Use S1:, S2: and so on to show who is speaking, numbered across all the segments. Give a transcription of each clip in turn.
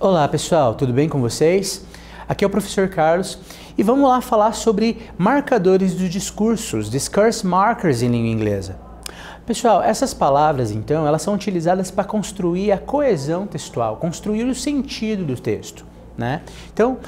S1: Olá pessoal, tudo bem com vocês? Aqui é o professor Carlos e vamos lá falar sobre marcadores dos discursos, discourse markers em língua inglesa. Pessoal, essas palavras então, elas são utilizadas para construir a coesão textual, construir o sentido do texto, né? Então,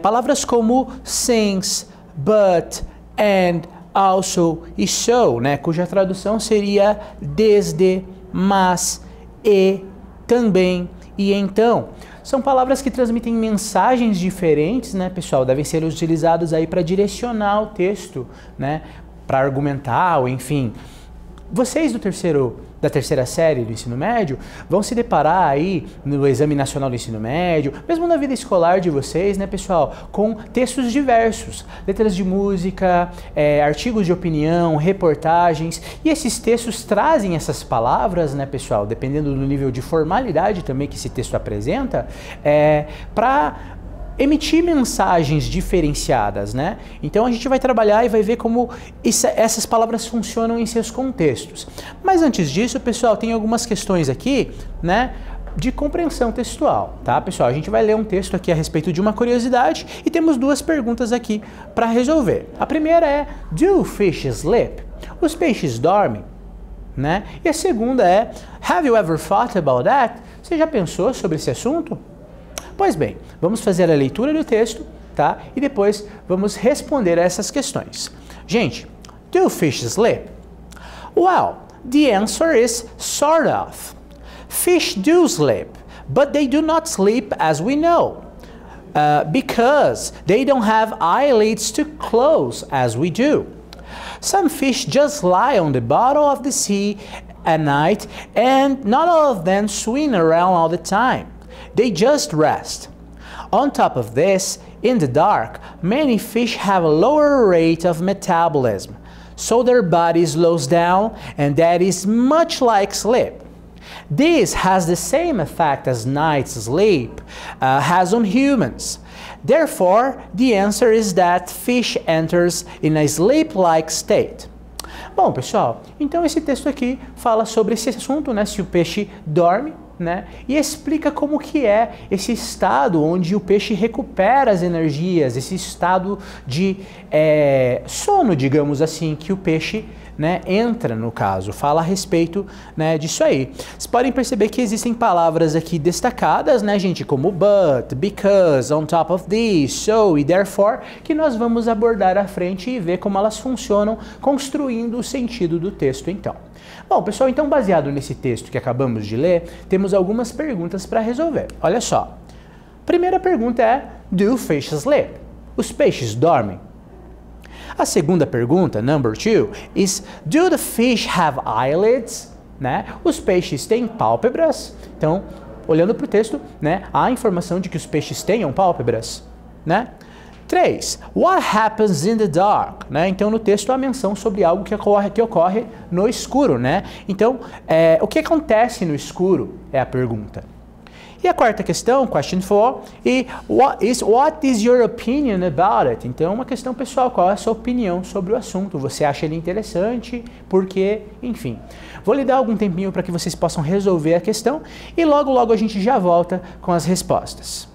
S1: palavras como since, but, and, also e so, né? Cuja tradução seria desde, mas, e, também e então. São palavras que transmitem mensagens diferentes, né, pessoal? Devem ser utilizados aí para direcionar o texto, né? Para argumentar, ou enfim. Vocês da terceira série do ensino médio vão se deparar aí no Exame Nacional do Ensino Médio, mesmo na vida escolar de vocês, né, pessoal, com textos diversos, letras de música, artigos de opinião, reportagens, e esses textos trazem essas palavras, né, pessoal, dependendo do nível de formalidade também que esse texto apresenta, para emitir mensagens diferenciadas, né? Então a gente vai trabalhar e vai ver como essas palavras funcionam em seus contextos. Mas antes disso, pessoal, tem algumas questões aqui, né, de compreensão textual, tá, pessoal? A gente vai ler um texto aqui a respeito de uma curiosidade e temos duas perguntas aqui para resolver. A primeira é: Do fish sleep? Os peixes dormem? Né? E a segunda é: Have you ever thought about that? Você já pensou sobre esse assunto? Pois bem, vamos fazer a leitura do texto, tá? E depois vamos responder a essas questões. Gente, do fish sleep? Well, the answer is sort of. Fish do sleep, but they do not sleep as we know, because they don't have eyelids to close as we do. Some fish just lie on the bottom of the sea at night, and not all of them swim around all the time. They just rest. On top of this, in the dark, many fish have a lower rate of metabolism, so their body slows down, and that is much like sleep. This has the same effect as night sleep has on humans. Therefore, the answer is that fish enters in a sleep-like state. Bom, pessoal, então esse texto aqui fala sobre esse assunto, né? Se o peixe dorme, né? E explica como que é esse estado onde o peixe recupera as energias, esse estado de sono, digamos assim, que o peixe, né, entra no caso. Fala a respeito, né, disso aí. Vocês podem perceber que existem palavras aqui destacadas, né, gente, como but, because, on top of this, so e therefore, que nós vamos abordar à frente e ver como elas funcionam, construindo o sentido do texto então. Bom, pessoal, então baseado nesse texto que acabamos de ler, temos algumas perguntas para resolver. Olha só. Primeira pergunta é: Do fish sleep? Os peixes dormem? A segunda pergunta, number 2, is: Do the fish have eyelids? Né? Os peixes têm pálpebras? Então, olhando para o texto, né, há a informação de que os peixes tenham pálpebras, né? 3. What happens in the dark? Né? Então, no texto há menção sobre algo que ocorre no escuro, né? Então, o que acontece no escuro é a pergunta. E a quarta questão, question 4, e what is your opinion about it? Então, uma questão pessoal, qual é a sua opinião sobre o assunto? Você acha ele interessante? Por quê? Enfim. Vou lhe dar algum tempinho para que vocês possam resolver a questão e logo logo a gente já volta com as respostas.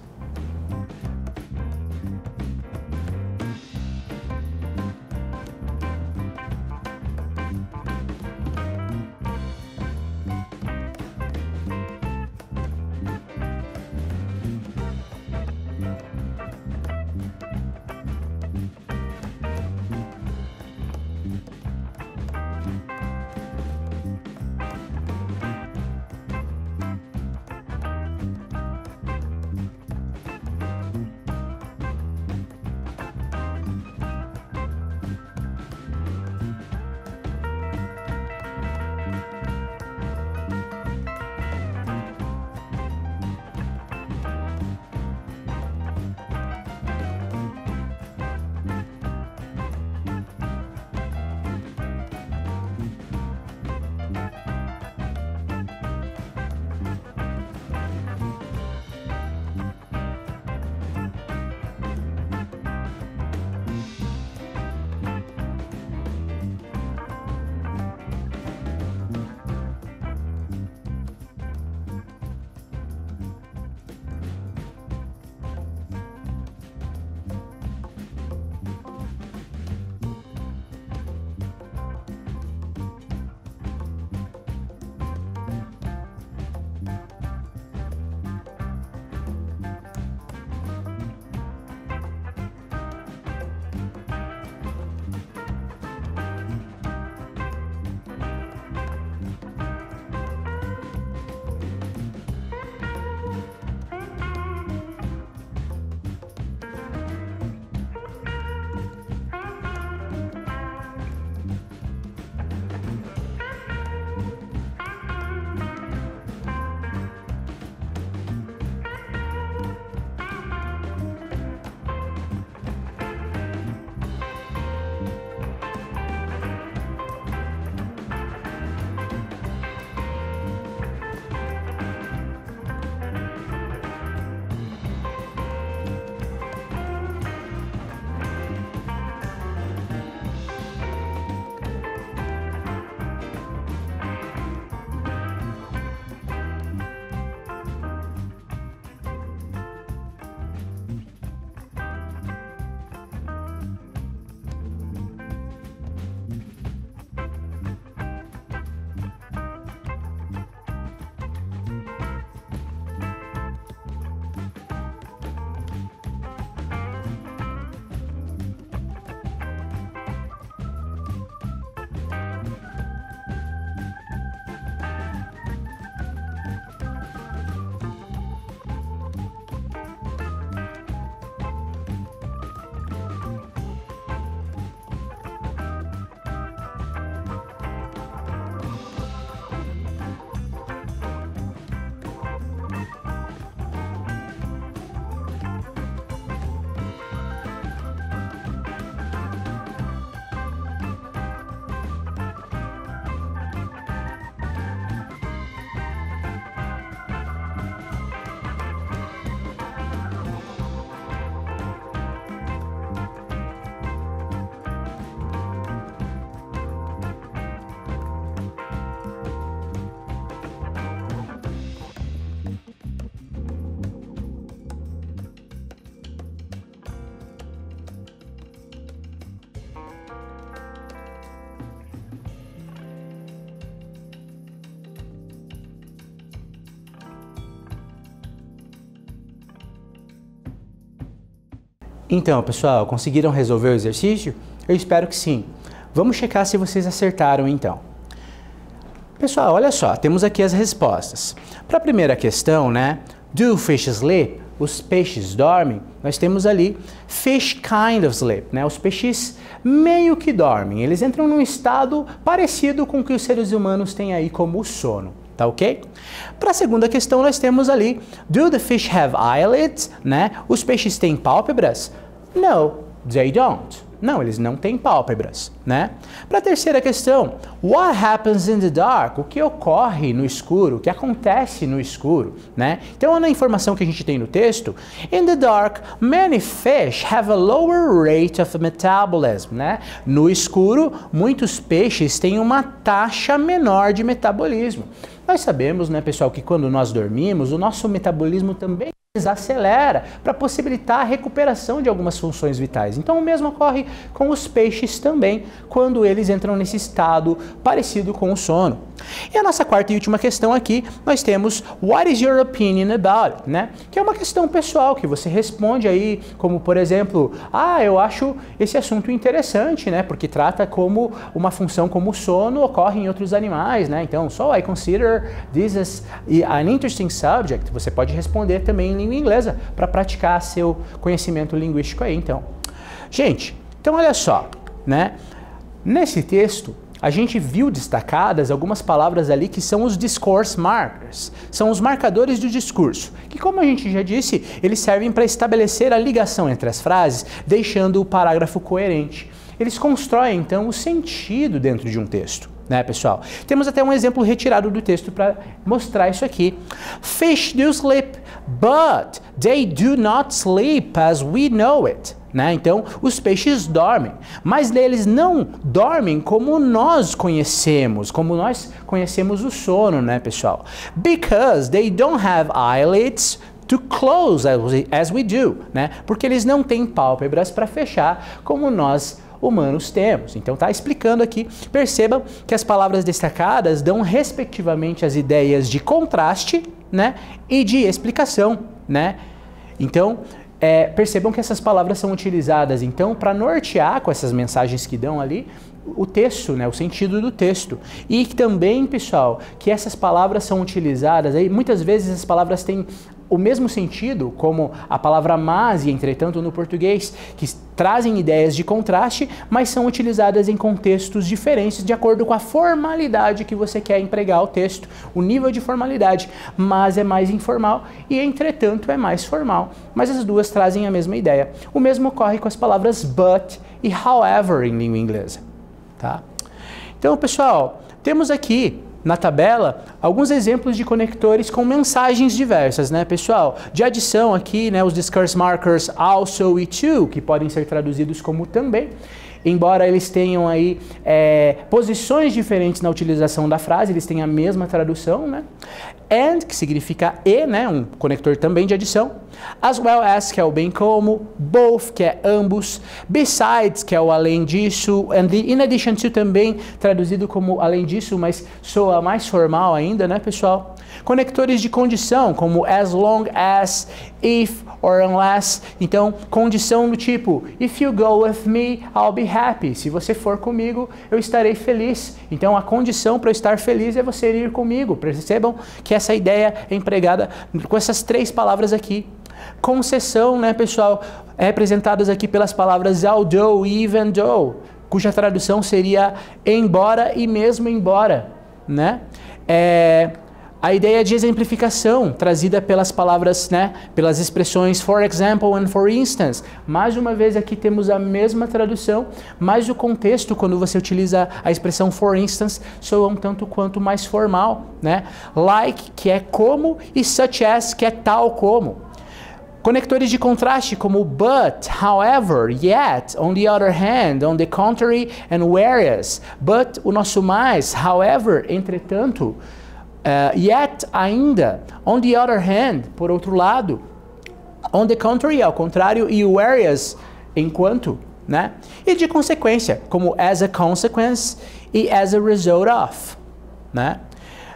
S1: Então, pessoal, conseguiram resolver o exercício? Eu espero que sim. Vamos checar se vocês acertaram, então. Pessoal, olha só, temos aqui as respostas. Para a primeira questão, né? Do fish sleep? Os peixes dormem? Nós temos ali fish kind of sleep, né? Os peixes meio que dormem. Eles entram num estado parecido com o que os seres humanos têm aí como sono. Tá ok? Para a segunda questão, nós temos ali, do the fish have eyelids? Né? Os peixes têm pálpebras? No, they don't. Não, eles não têm pálpebras, né? Para a terceira questão, what happens in the dark? O que ocorre no escuro? O que acontece no escuro, né? Então, na informação que a gente tem no texto, in the dark, many fish have a lower rate of metabolism, né? No escuro, muitos peixes têm uma taxa menor de metabolismo. Nós sabemos, né, pessoal, que quando nós dormimos, o nosso metabolismo também desacelera para possibilitar a recuperação de algumas funções vitais. Então o mesmo ocorre com os peixes também, quando eles entram nesse estado parecido com o sono. E a nossa quarta e última questão aqui, nós temos what is your opinion about it, né? Que é uma questão pessoal que você responde aí, como por exemplo, eu acho esse assunto interessante, né? Porque trata como uma função como o sono ocorre em outros animais, né? Então, so I consider this as an interesting subject. Você pode responder também em língua inglesa para praticar seu conhecimento linguístico aí, então. Gente, então olha só, né? Nesse texto, a gente viu destacadas algumas palavras ali que são os discourse markers, são os marcadores do discurso, que como a gente já disse, eles servem para estabelecer a ligação entre as frases, deixando o parágrafo coerente. Eles constroem, então, o sentido dentro de um texto, né, pessoal? Temos até um exemplo retirado do texto para mostrar isso aqui. Fish do sleep, but they do not sleep as we know it. Né? Então, os peixes dormem, mas eles não dormem como nós conhecemos o sono, né, pessoal? Because they don't have eyelids to close as we do, né? Porque eles não têm pálpebras para fechar como nós humanos temos. Então tá explicando aqui. Percebam que as palavras destacadas dão respectivamente as ideias de contraste, né, e de explicação, né? Então, percebam que essas palavras são utilizadas, então, para nortear com essas mensagens que dão ali o texto, né, o sentido do texto. E também, pessoal, que essas palavras são utilizadas, aí muitas vezes as palavras têm o mesmo sentido como a palavra mas e, entretanto, no português, que trazem ideias de contraste, mas são utilizadas em contextos diferentes de acordo com a formalidade que você quer empregar o texto, o nível de formalidade. Mas é mais informal e, entretanto, é mais formal. Mas as duas trazem a mesma ideia. O mesmo ocorre com as palavras but e however em língua inglesa. Tá? Então, pessoal, temos aqui na tabela alguns exemplos de conectores com mensagens diversas, né, pessoal? De adição aqui, né, os discourse markers also e to, que podem ser traduzidos como também, embora eles tenham aí posições diferentes na utilização da frase, eles têm a mesma tradução, né? And, que significa e, né, um conector também de adição. As well as, que é o bem como. Both, que é ambos. Besides, que é o além disso. And in addition to, também traduzido como além disso, mas soa mais formal ainda, né, pessoal? Conectores de condição, como as long as, if or unless. Então, condição do tipo, if you go with me, I'll be happy. Se você for comigo, eu estarei feliz. Então, a condição para eu estar feliz é você ir comigo. Percebam que essa ideia é empregada com essas três palavras aqui. Concessão, né, pessoal, representadas aqui pelas palavras although e even though, cuja tradução seria embora e mesmo embora, né? A ideia de exemplificação trazida pelas palavras, né, pelas expressões for example and for instance. Mais uma vez aqui temos a mesma tradução, mas o contexto, quando você utiliza a expressão for instance, soa um tanto quanto mais formal, né? Like, que é como, e such as, que é tal como. Conectores de contraste como but, however, yet, on the other hand, on the contrary, and whereas. But, o nosso mais, however, entretanto, yet, ainda, on the other hand, por outro lado, on the contrary, ao contrário, e whereas, enquanto, né? E de consequência, como as a consequence e as a result of, né?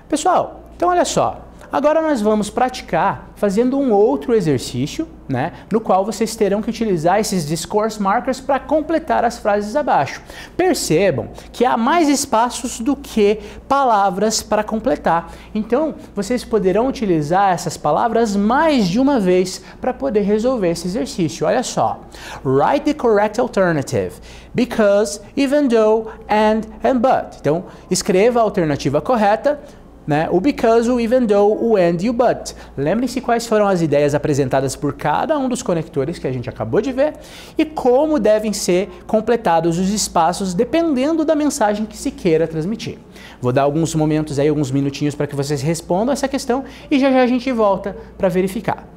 S1: Pessoal, então olha só, Agora nós vamos praticar fazendo um outro exercício, né, no qual vocês terão que utilizar esses discourse markers para completar as frases abaixo. Percebam que há mais espaços do que palavras para completar. Então, vocês poderão utilizar essas palavras mais de uma vez para poder resolver esse exercício. Olha só. Write the correct alternative. Because, even though, and but. Então, escreva a alternativa correta, né? O because, o even though, o and e o but. Lembrem-se quais foram as ideias apresentadas por cada um dos conectores que a gente acabou de ver e como devem ser completados os espaços dependendo da mensagem que se queira transmitir. Vou dar alguns momentos aí, alguns minutinhos para que vocês respondam essa questão e já já a gente volta para verificar.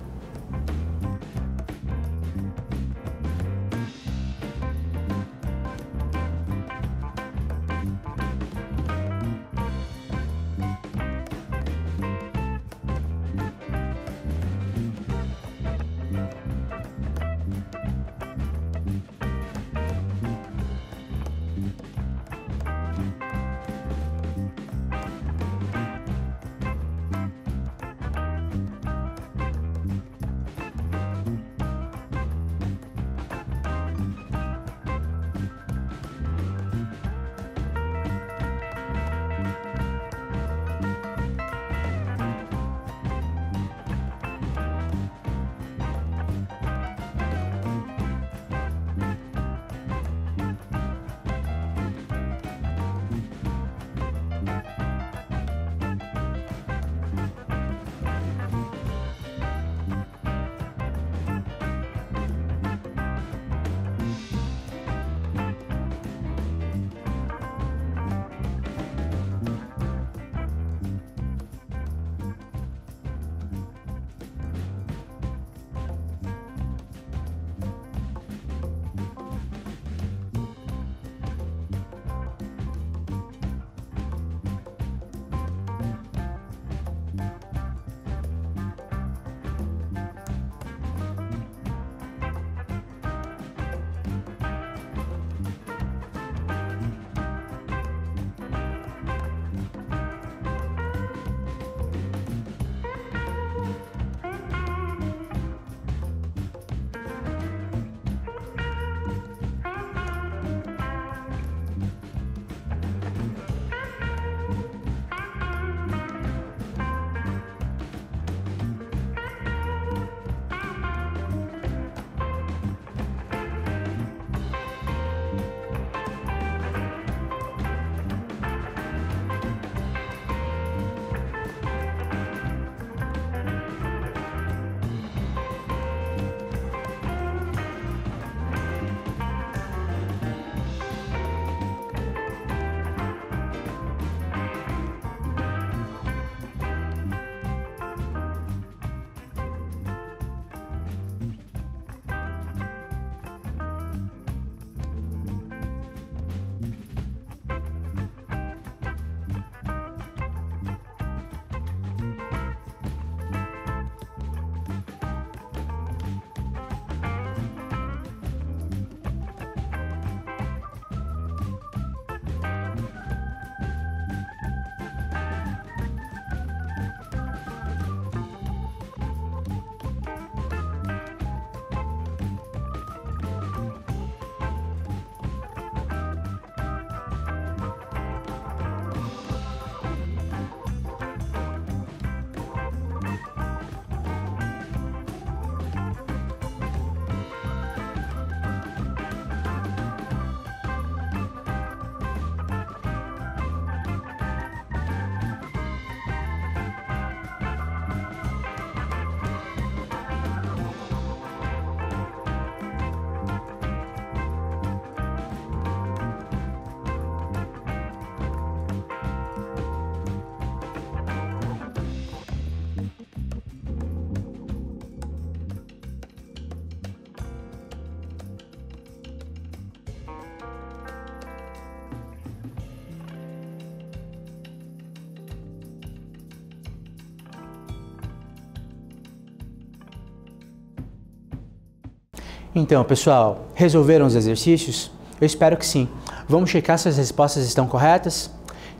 S1: Então, pessoal, resolveram os exercícios? Eu espero que sim. Vamos checar se as respostas estão corretas?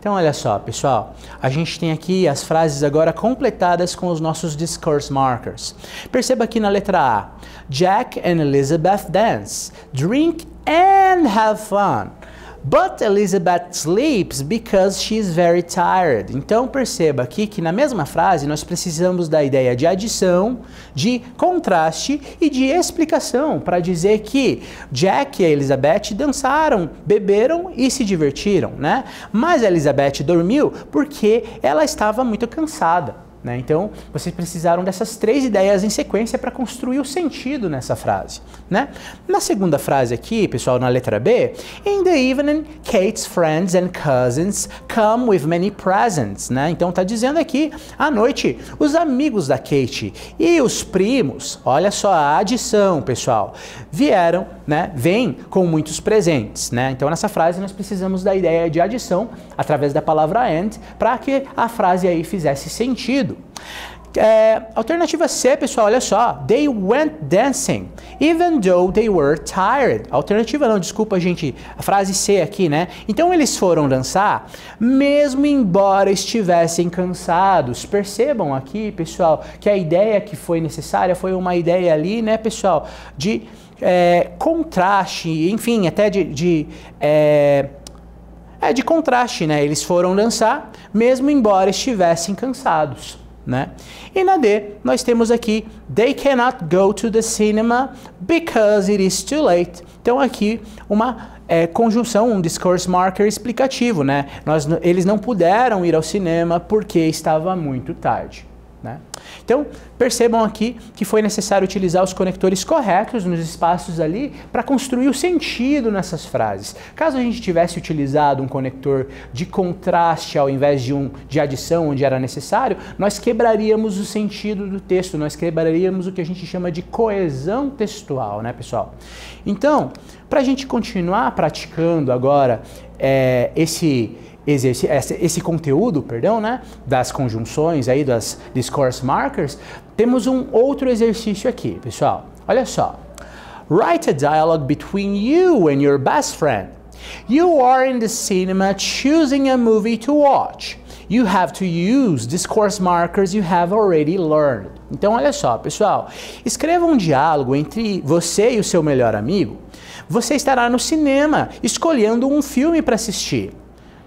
S1: Então, olha só, pessoal, a gente tem aqui as frases agora completadas com os nossos discourse markers. Perceba aqui na letra A, Jack and Elizabeth dance, drink and have fun. But Elizabeth sleeps because she is very tired. Então perceba aqui que na mesma frase nós precisamos da ideia de adição, de contraste e de explicação para dizer que Jack e a Elizabeth dançaram, beberam e se divertiram, né? Mas a Elizabeth dormiu porque ela estava muito cansada. Então, vocês precisaram dessas três ideias em sequência para construir o sentido nessa frase, né? Na segunda frase aqui, pessoal, na letra B, In the evening, Kate's friends and cousins come with many presents, né? Então, está dizendo aqui, à noite, os amigos da Kate e os primos, olha só a adição, pessoal, vieram, né? Vêm com muitos presentes, né? Então, nessa frase, nós precisamos da ideia de adição através da palavra and para que a frase aí fizesse sentido. Alternativa C, pessoal, olha só. They went dancing, even though they were tired. Alternativa não, desculpa, gente. A frase C aqui, né? Então eles foram dançar, mesmo embora estivessem cansados. Percebam aqui, pessoal, que a ideia que foi necessária foi uma ideia ali, né, pessoal, de contraste, enfim, até de contraste, né? Eles foram dançar, mesmo embora estivessem cansados, né? E na D, nós temos aqui, they cannot go to the cinema because it is too late. Então aqui uma conjunção, um discourse marker explicativo, né? Eles não puderam ir ao cinema porque estava muito tarde, né? Então, percebam aqui que foi necessário utilizar os conectores corretos nos espaços ali para construir o sentido nessas frases. Caso a gente tivesse utilizado um conector de contraste ao invés de adição, onde era necessário, nós quebraríamos o sentido do texto, nós quebraríamos o que a gente chama de coesão textual, né, pessoal? Então, para a gente continuar praticando agora esse conteúdo, perdão, né, das conjunções aí, das discourse markers, temos um outro exercício aqui, pessoal. Olha só. Write a dialogue between you and your best friend. You are in the cinema choosing a movie to watch. You have to use discourse markers you have already learned. Então, olha só, pessoal. Escreva um diálogo entre você e o seu melhor amigo. Você estará no cinema escolhendo um filme para assistir.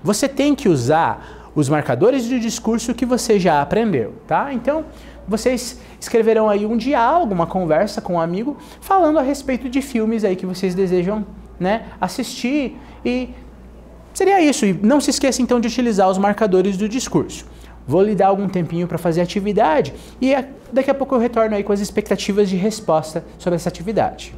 S1: Você tem que usar os marcadores de discurso que você já aprendeu, tá? Então, vocês escreverão aí um diálogo, uma conversa com um amigo, falando a respeito de filmes aí que vocês desejam, né, assistir. E seria isso. E não se esqueça então de utilizar os marcadores do discurso. Vou lhe dar algum tempinho para fazer a atividade e daqui a pouco eu retorno aí com as expectativas de resposta sobre essa atividade.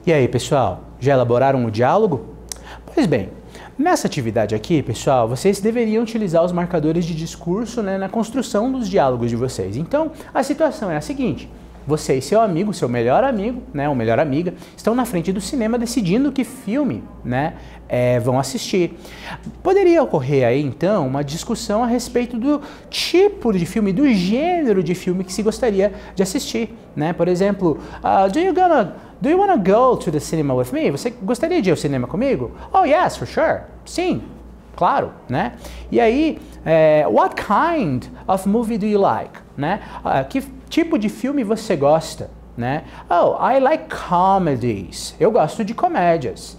S1: E aí, pessoal, já elaboraram o diálogo? Pois bem, nessa atividade aqui, pessoal, vocês deveriam utilizar os marcadores de discurso, né, na construção dos diálogos de vocês. Então, a situação é a seguinte: você e seu amigo, seu melhor amigo, né, ou melhor amiga, estão na frente do cinema decidindo que filme, né, vão assistir. Poderia ocorrer aí, então, uma discussão a respeito do tipo de filme, do gênero de filme que se gostaria de assistir, né? Por exemplo, do you wanna go to the cinema with me? Você gostaria de ir ao cinema comigo? Oh, yes, for sure. Sim, claro, né? E aí, what kind of movie do you like? Né? Que tipo de filme você gosta? Né? Oh, I like comedies. Eu gosto de comédias.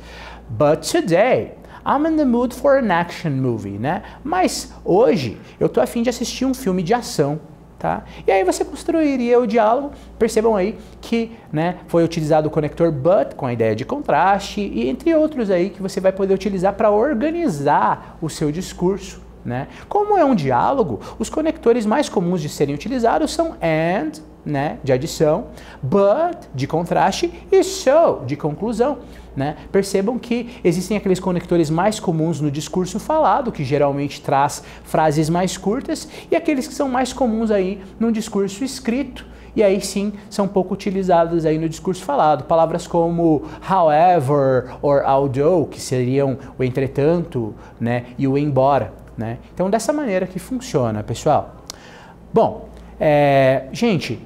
S1: But today, I'm in the mood for an action movie, né? Mas hoje eu tô a fim de assistir um filme de ação. Tá? E aí você construiria o diálogo. Percebam aí que, né, foi utilizado o conector but com a ideia de contraste e entre outros aí que você vai poder utilizar para organizar o seu discurso, né? Como é um diálogo, os conectores mais comuns de serem utilizados são and, né, de adição, but, de contraste, e so, de conclusão. Né? Percebam que existem aqueles conectores mais comuns no discurso falado, que geralmente traz frases mais curtas, e aqueles que são mais comuns aí no discurso escrito, e aí sim são pouco utilizados aí no discurso falado. Palavras como however or although, que seriam o entretanto, né, e o embora. Né? Então dessa maneira que funciona, pessoal. Bom, gente,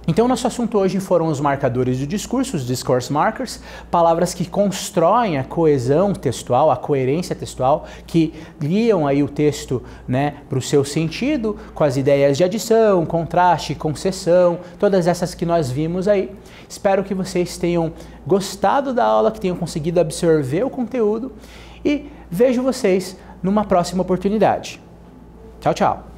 S1: então nosso assunto hoje foram os marcadores do discurso, os discourse markers, palavras que constroem a coesão textual, a coerência textual, que guiam aí o texto, né, para o seu sentido, com as ideias de adição, contraste, concessão, todas essas que nós vimos aí. Espero que vocês tenham gostado da aula, que tenham conseguido absorver o conteúdo e vejo vocês numa próxima oportunidade. Tchau, tchau!